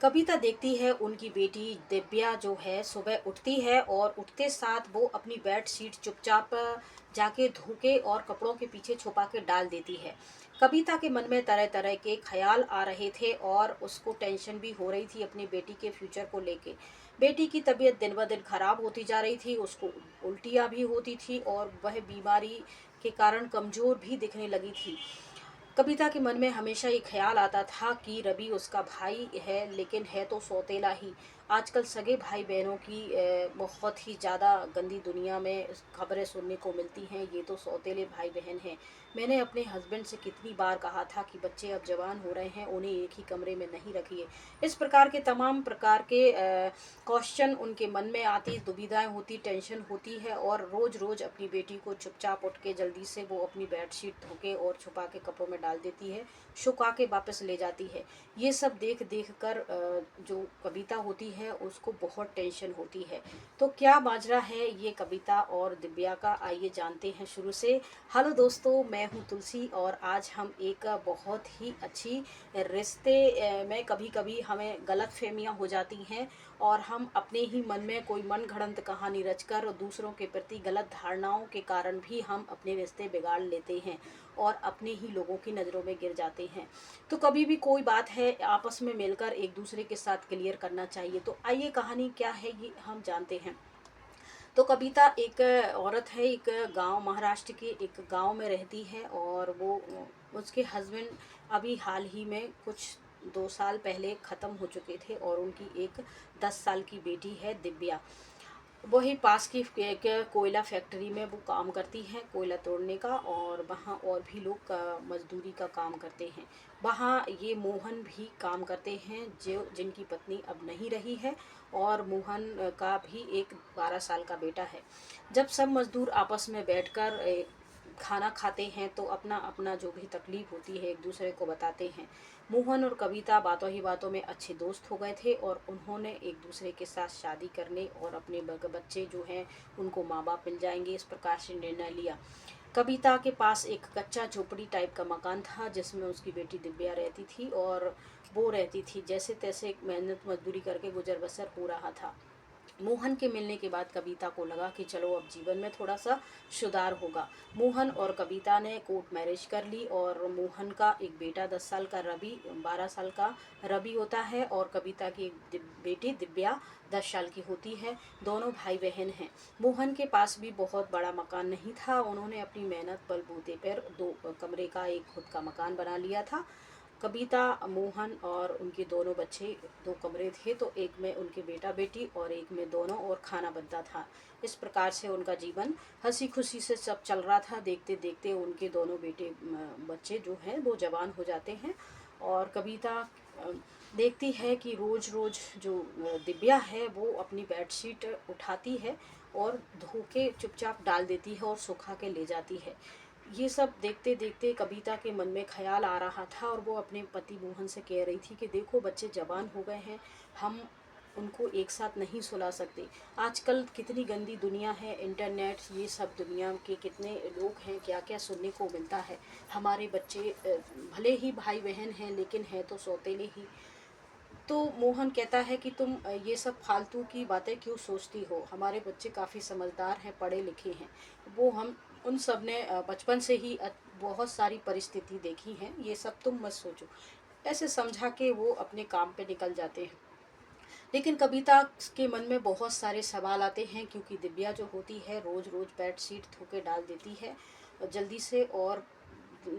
कविता देखती है उनकी बेटी दिव्या जो है सुबह उठती है और उठते साथ वो अपनी बेड शीट चुपचाप जाके धो के और कपड़ों के पीछे छुपा के डाल देती है। कविता के मन में तरह तरह के ख्याल आ रहे थे और उसको टेंशन भी हो रही थी अपनी बेटी के फ्यूचर को लेके। बेटी की तबीयत दिन ब दिन खराब होती जा रही थी, उसको उल्टियाँ भी होती थी और वह बीमारी के कारण कमज़ोर भी दिखने लगी थी। कविता के मन में हमेशा ये ख्याल आता था कि रवि उसका भाई है, लेकिन है तो सौतेला ही। आजकल सगे भाई बहनों की बहुत ही ज़्यादा गंदी दुनिया में खबरें सुनने को मिलती हैं। ये तो सौतेले भाई बहन हैं। मैंने अपने हस्बैंड से कितनी बार कहा था कि बच्चे अब जवान हो रहे हैं, उन्हें एक ही कमरे में नहीं रखिए। इस प्रकार के तमाम प्रकार के क्वेश्चन उनके मन में आती, दुविधाएं होती, टेंशन होती है और रोज़ रोज़ अपनी बेटी को चुपचाप उठ के जल्दी से वो अपनी बेडशीट धो के और छुपा के कपड़ों में डाल देती है, सुखा के वापस ले जाती है। ये सब देख देख कर जो कविता होती है उसको बहुत टेंशन होती है। तो क्या माजरा है ये कविता और दिव्या का, आइए जानते हैं शुरू से। हेलो दोस्तों, मैं हूँ तुलसी और आज हम एक बहुत ही अच्छी रिश्ते में कभी कभी हमें गलत फहमियाँ हो जाती हैं और हम अपने ही मन में कोई मन घड़ंत कहानी रचकर और दूसरों के प्रति गलत धारणाओं के कारण भी हम अपने रिश्ते बिगाड़ लेते हैं और अपने ही लोगों की नज़रों में गिर जाते हैं। तो कभी भी कोई बात है आपस में मिलकर एक दूसरे के साथ क्लियर करना चाहिए। तो आइए कहानी क्या है ये हम जानते हैं। तो कविता एक औरत है, एक गांव, महाराष्ट्र के एक गांव में रहती है और वो उसके हस्बैंड अभी हाल ही में कुछ 2 साल पहले ख़त्म हो चुके थे और उनकी एक 10 साल की बेटी है दिव्या। वही पास की एक कोयला फैक्ट्री में वो काम करती हैं, कोयला तोड़ने का, और वहाँ और भी लोग मजदूरी का काम करते हैं। वहाँ ये मोहन भी काम करते हैं जो जिनकी पत्नी अब नहीं रही है और मोहन का भी एक 12 साल का बेटा है। जब सब मजदूर आपस में बैठकर खाना खाते हैं तो अपना अपना जो भी तकलीफ होती है एक दूसरे को बताते हैं। मोहन और कविता बातों ही बातों में अच्छे दोस्त हो गए थे और उन्होंने एक दूसरे के साथ शादी करने और अपने बच्चे जो हैं उनको माँ बाप मिल जाएंगे, इस प्रकार से निर्णय लिया। कविता के पास एक कच्चा झोपड़ी टाइप का मकान था जिसमें उसकी बेटी दिव्या रहती थी और वो रहती थी जैसे तैसे मेहनत मजदूरी करके गुजर बसर हो रहा था। मोहन के मिलने के बाद कविता को लगा कि चलो अब जीवन में थोड़ा सा सुधार होगा। मोहन और कविता ने कोर्ट मैरिज कर ली और मोहन का एक बेटा 10 साल का रवि, 12 साल का रवि होता है और कविता की एक बेटी दिव्या 10 साल की होती है। दोनों भाई बहन हैं। मोहन के पास भी बहुत बड़ा मकान नहीं था, उन्होंने अपनी मेहनत बलबूते पर 2 कमरे का एक खुद का मकान बना लिया था। कविता, मोहन और उनके दोनों बच्चे, 2 कमरे थे तो एक में उनके बेटा बेटी और एक में दोनों, और खाना बनता था। इस प्रकार से उनका जीवन हंसी खुशी से सब चल रहा था। देखते देखते उनके दोनों बच्चे जो हैं वो जवान हो जाते हैं और कविता अ, देखती है कि रोज़ रोज़ जो दिव्या है वो अपनी बेडशीट उठाती है और धो के चुपचाप डाल देती है और सुखा के ले जाती है। ये सब देखते देखते कविता के मन में ख्याल आ रहा था और वो अपने पति मोहन से कह रही थी कि देखो बच्चे जवान हो गए हैं, हम उनको एक साथ नहीं सुला सकते। आजकल कितनी गंदी दुनिया है, इंटरनेट, ये सब दुनिया के कितने लोग हैं, क्या क्या सुनने को मिलता है। हमारे बच्चे भले ही भाई बहन हैं लेकिन हैं तो सौतेले ही। तो मोहन कहता है कि तुम ये सब फालतू की बातें क्यों सोचती हो, हमारे बच्चे काफ़ी समझदार हैं, पढ़े लिखे हैं। वो हम उन सब ने बचपन से ही बहुत सारी परिस्थिति देखी हैं, ये सब तुम मत सोचो। ऐसे समझा के वो अपने काम पे निकल जाते हैं। लेकिन कविता के मन में बहुत सारे सवाल आते हैं क्योंकि दिव्या जो होती है रोज़ रोज़ बेड शीट धो के डाल देती है जल्दी से, और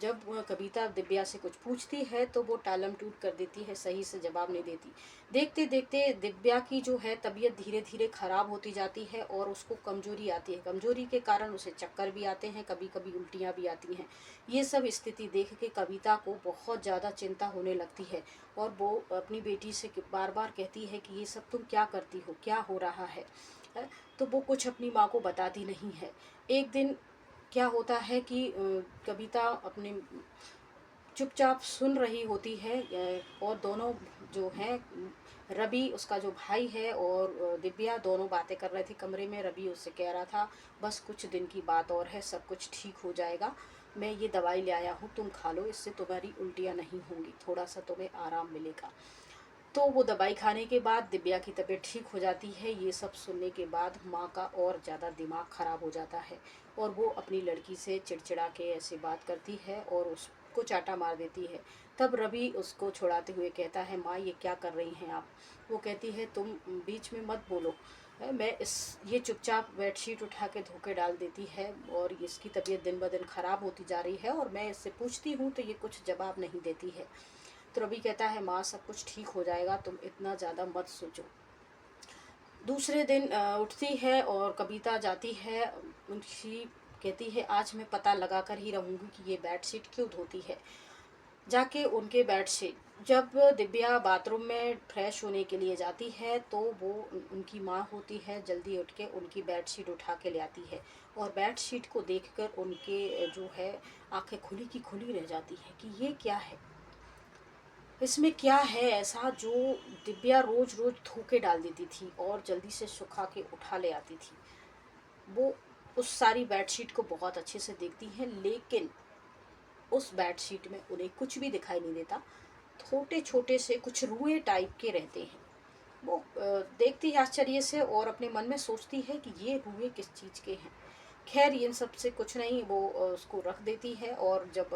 जब वह कविता दिव्या से कुछ पूछती है तो वो टालम टूट कर देती है, सही से जवाब नहीं देती। देखते देखते दिव्या की जो है तबीयत धीरे धीरे खराब होती जाती है और उसको कमजोरी आती है। कमजोरी के कारण उसे चक्कर भी आते हैं, कभी कभी उल्टियाँ भी आती हैं। ये सब स्थिति देख के कविता को बहुत ज़्यादा चिंता होने लगती है और वो अपनी बेटी से बार बार कहती है कि ये सब तुम क्या करती हो, क्या हो रहा है। तो वो कुछ अपनी माँ को बताती नहीं है। एक दिन क्या होता है कि कविता अपने चुपचाप सुन रही होती है और दोनों जो हैं, रवि उसका जो भाई है और दिव्या दोनों बातें कर रहे थे कमरे में। रवि उससे कह रहा था बस कुछ दिन की बात और है, सब कुछ ठीक हो जाएगा, मैं ये दवाई ले आया हूँ, तुम खा लो, इससे तुम्हारी उल्टियाँ नहीं होंगी, थोड़ा सा तुम्हें आराम मिलेगा। तो वो दवाई खाने के बाद दिव्या की तबीयत ठीक हो जाती है। ये सब सुनने के बाद माँ का और ज़्यादा दिमाग ख़राब हो जाता है और वो अपनी लड़की से चिड़चिड़ा के ऐसे बात करती है और उसको चाटा मार देती है। तब रवि उसको छुड़ाते हुए कहता है, माँ ये क्या कर रही हैं आप? वो कहती है, तुम बीच में मत बोलो। मैं इस ये चुपचाप बेडशीट उठा के धोके डाल देती है और इसकी तबीयत दिन ब दिन ख़राब होती जा रही है और मैं इससे पूछती हूँ तो ये कुछ जवाब नहीं देती है। तो रवि कहता है, माँ सब कुछ ठीक हो जाएगा, तुम इतना ज़्यादा मत सोचो। दूसरे दिन उठती है और कविता जाती है। उनकी कहती है, आज मैं पता लगा कर ही रहूँगी कि ये बेडशीट क्यों धोती है। जाके उनके बेडशीट जब दिव्या बाथरूम में फ्रेश होने के लिए जाती है तो वो उनकी माँ होती है, जल्दी उठ के उनकी बेडशीट उठा के ले आती है और बेडशीट को देखकर उनके जो है आंखें खुली की खुली रह जाती है कि ये क्या है, इसमें क्या है ऐसा जो दिव्या रोज रोज धो के डाल देती थी और जल्दी से सुखा के उठा ले आती थी। वो उस सारी बेडशीट को बहुत अच्छे से देखती हैं, लेकिन उस बेडशीट में उन्हें कुछ भी दिखाई नहीं देता। छोटे छोटे से कुछ रुए टाइप के रहते हैं। वो देखती है आश्चर्य से और अपने मन में सोचती है कि ये रुए किस चीज़ के हैं। खैर इन सब से कुछ नहीं, वो उसको रख देती है और जब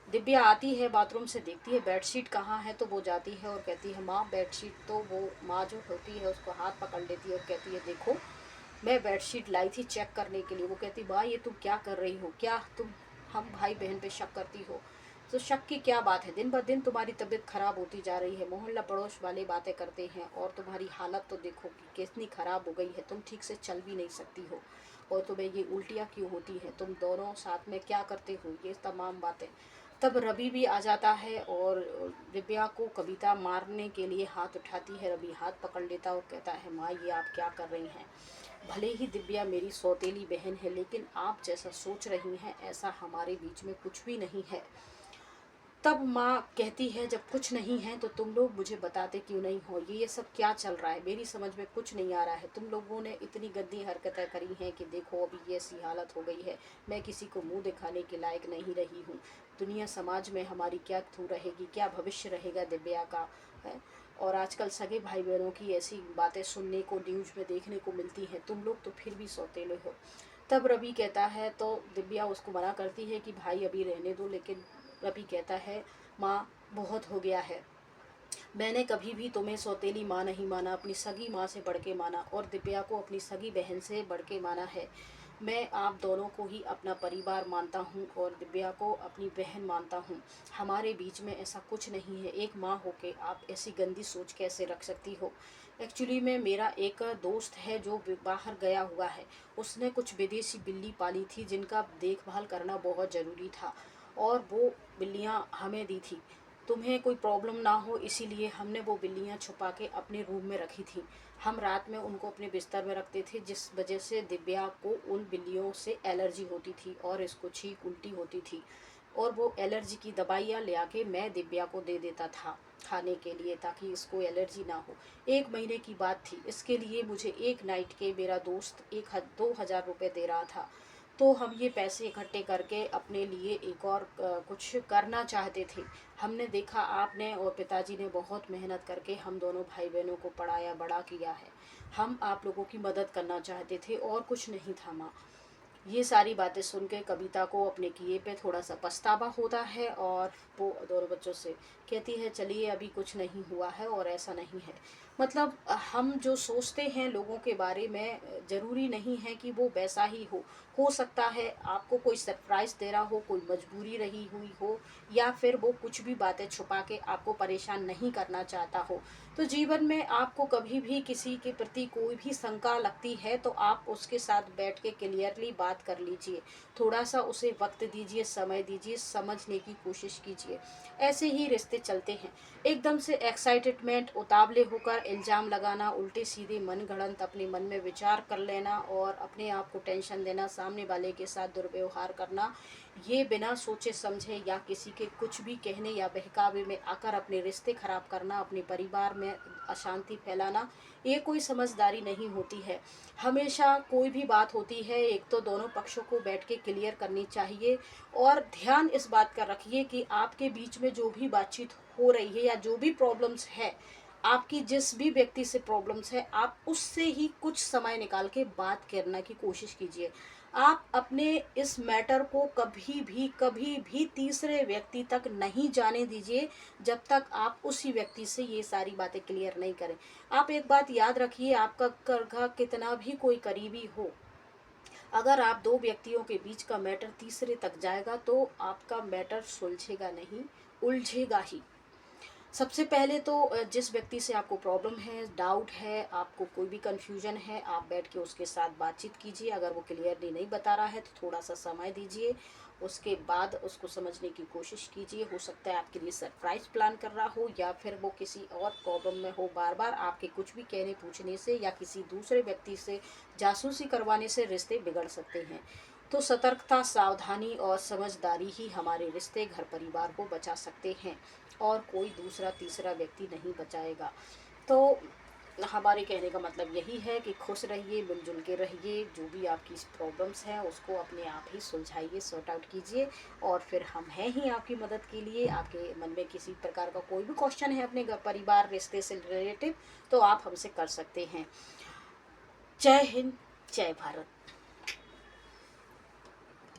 दिव्या आती है बाथरूम से, देखती है बेडशीट कहाँ है, तो वो जाती है और कहती है, माँ बेडशीट। तो वो माँ जो होती है उसको हाथ पकड़ लेती है और कहती है, देखो मैं बेडशीट लाई थी चेक करने के लिए। वो कहती, माँ ये तुम क्या कर रही हो, क्या तुम हम भाई बहन पे शक करती हो? तो शक की क्या बात है, दिन ब दिन तुम्हारी तबीयत खराब होती जा रही है, मोहल्ला पड़ोस वाले बातें करते हैं और तुम्हारी हालत तो देखो कि कितनी खराब हो गई है, तुम ठीक से चल भी नहीं सकती हो और तुम्हें ये उल्टियाँ क्यों होती हैं, तुम दोनों साथ में क्या करते हो, ये तमाम बातें। तब रवि भी आ जाता है और दिव्या को कविता मारने के लिए हाथ उठाती है। रवि हाथ पकड़ लेता और कहता है, माँ ये आप क्या कर रही हैं? भले ही दिव्या मेरी सौतेली बहन है, लेकिन आप जैसा सोच रही हैं ऐसा हमारे बीच में कुछ भी नहीं है। तब माँ कहती है, जब कुछ नहीं है तो तुम लोग मुझे बताते क्यों नहीं हो? ये सब क्या चल रहा है, मेरी समझ में कुछ नहीं आ रहा है। तुम लोगों ने इतनी गंदी हरकतें करी हैं कि देखो अभी ये ऐसी हालत हो गई है, मैं किसी को मुंह दिखाने के लायक नहीं रही हूँ। दुनिया समाज में हमारी क्या थू रहेगी, क्या भविष्य रहेगा दिव्या का, है? और आजकल सगे भाई बहनों की ऐसी बातें सुनने को न्यूज़ में देखने को मिलती हैं, तुम लोग तो फिर भी सौतेले हो। तब रवि कहता है, तो दिव्या उसको मना करती है कि भाई अभी रहने दो, लेकिन रवि कहता है, माँ बहुत हो गया है, मैंने कभी भी तुम्हें सौतेली माँ नहीं माना, अपनी सगी माँ से बढ़ के माना और दिव्या को अपनी सगी बहन से बढ़ के माना है। मैं आप दोनों को ही अपना परिवार मानता हूँ और दिव्या को अपनी बहन मानता हूँ। हमारे बीच में ऐसा कुछ नहीं है। एक माँ होके आप ऐसी गंदी सोच कैसे रख सकती हो? एक्चुअली में मेरा एक दोस्त है जो बाहर गया हुआ है। उसने कुछ विदेशी बिल्ली पाली थी जिनका देखभाल करना बहुत ज़रूरी था और वो बिल्लियाँ हमें दी थी। तुम्हें कोई प्रॉब्लम ना हो इसीलिए हमने वो बिल्लियाँ छुपा के अपने रूम में रखी थी। हम रात में उनको अपने बिस्तर में रखते थे, जिस वजह से दिव्या को उन बिल्लियों से एलर्जी होती थी और इसको छींक उल्टी होती थी और वो एलर्जी की दवाइयाँ ले आके मैं दिव्या को दे देता था खाने के लिए ताकि इसको एलर्जी ना हो। 1 महीने की बात थी। इसके लिए मुझे एक नाइट के मेरा दोस्त 2,000 रुपये दे रहा था। तो हम ये पैसे इकट्ठे करके अपने लिए एक और कुछ करना चाहते थे। हमने देखा आपने और पिताजी ने बहुत मेहनत करके हम दोनों भाई बहनों को पढ़ाया बड़ा किया है। हम आप लोगों की मदद करना चाहते थे और कुछ नहीं था माँ। ये सारी बातें सुन के कविता को अपने किए पे थोड़ा सा पछतावा होता है और वो दोनों बच्चों से कहती है, चलिए अभी कुछ नहीं हुआ है और ऐसा नहीं है। मतलब हम जो सोचते हैं लोगों के बारे में ज़रूरी नहीं है कि वो वैसा ही हो सकता है आपको कोई सरप्राइज़ दे रहा हो, कोई मजबूरी रही हुई हो या फिर वो कुछ भी बातें छुपा के आपको परेशान नहीं करना चाहता हो। तो जीवन में आपको कभी भी किसी के प्रति कोई भी शंका लगती है तो आप उसके साथ बैठ के क्लियरली बात कर लीजिए। थोड़ा सा उसे वक्त दीजिए, समय दीजिए, समझने की कोशिश कीजिए। ऐसे ही रिश्ते चलते हैं। एकदम से एक्साइटेडमेंट, उतावले होकर इल्ज़ाम लगाना, उल्टे सीधे मनगढ़ंत अपने मन में विचार कर लेना और अपने आप को टेंशन देना, सामने वाले के साथ दुर्व्यवहार करना, ये बिना सोचे समझे या किसी के कुछ भी कहने या बहकावे में आकर अपने रिश्ते खराब करना, अपने परिवार में अशांति फैलाना, ये कोई समझदारी नहीं होती है। हमेशा कोई भी बात होती है एक तो दोनों पक्षों को बैठ के क्लियर करनी चाहिए और ध्यान इस बात का रखिए कि आपके बीच में जो भी बातचीत हो रही है या जो भी प्रॉब्लम्स है, आपकी जिस भी व्यक्ति से प्रॉब्लम्स है, आप उससे ही कुछ समय निकाल के बात करने की कोशिश कीजिए। आप अपने इस मैटर को कभी भी तीसरे व्यक्ति तक नहीं जाने दीजिए, जब तक आप उसी व्यक्ति से ये सारी बातें क्लियर नहीं करें। आप एक बात याद रखिए, आपका करघा कितना भी कोई करीबी हो, अगर आप दो व्यक्तियों के बीच का मैटर तीसरे तक जाएगा तो आपका मैटर सुलझेगा नहीं, उलझेगा ही। सबसे पहले तो जिस व्यक्ति से आपको प्रॉब्लम है, डाउट है, आपको कोई भी कन्फ्यूजन है, आप बैठ के उसके साथ बातचीत कीजिए। अगर वो क्लियरली नहीं बता रहा है तो थोड़ा सा समय दीजिए, उसके बाद उसको समझने की कोशिश कीजिए। हो सकता है आपके लिए सरप्राइज प्लान कर रहा हो, या फिर वो किसी और प्रॉब्लम में हो। बार बार आपके कुछ भी कहने पूछने से या किसी दूसरे व्यक्ति से जासूसी करवाने से रिश्ते बिगड़ सकते हैं। तो सतर्कता, सावधानी और समझदारी ही हमारे रिश्ते, घर परिवार को बचा सकते हैं, और कोई दूसरा तीसरा व्यक्ति नहीं बचाएगा। तो हमारे कहने का मतलब यही है कि खुश रहिए, मिलजुल के रहिए, जो भी आपकी प्रॉब्लम्स हैं उसको अपने आप ही सुलझाइए, सॉर्ट आउट कीजिए। और फिर हम हैं ही आपकी मदद के लिए। आपके मन में किसी प्रकार का कोई भी क्वेश्चन है अपने परिवार रिश्ते से रिलेटिव, तो आप हमसे कर सकते हैं। जय हिंद, जय भारत।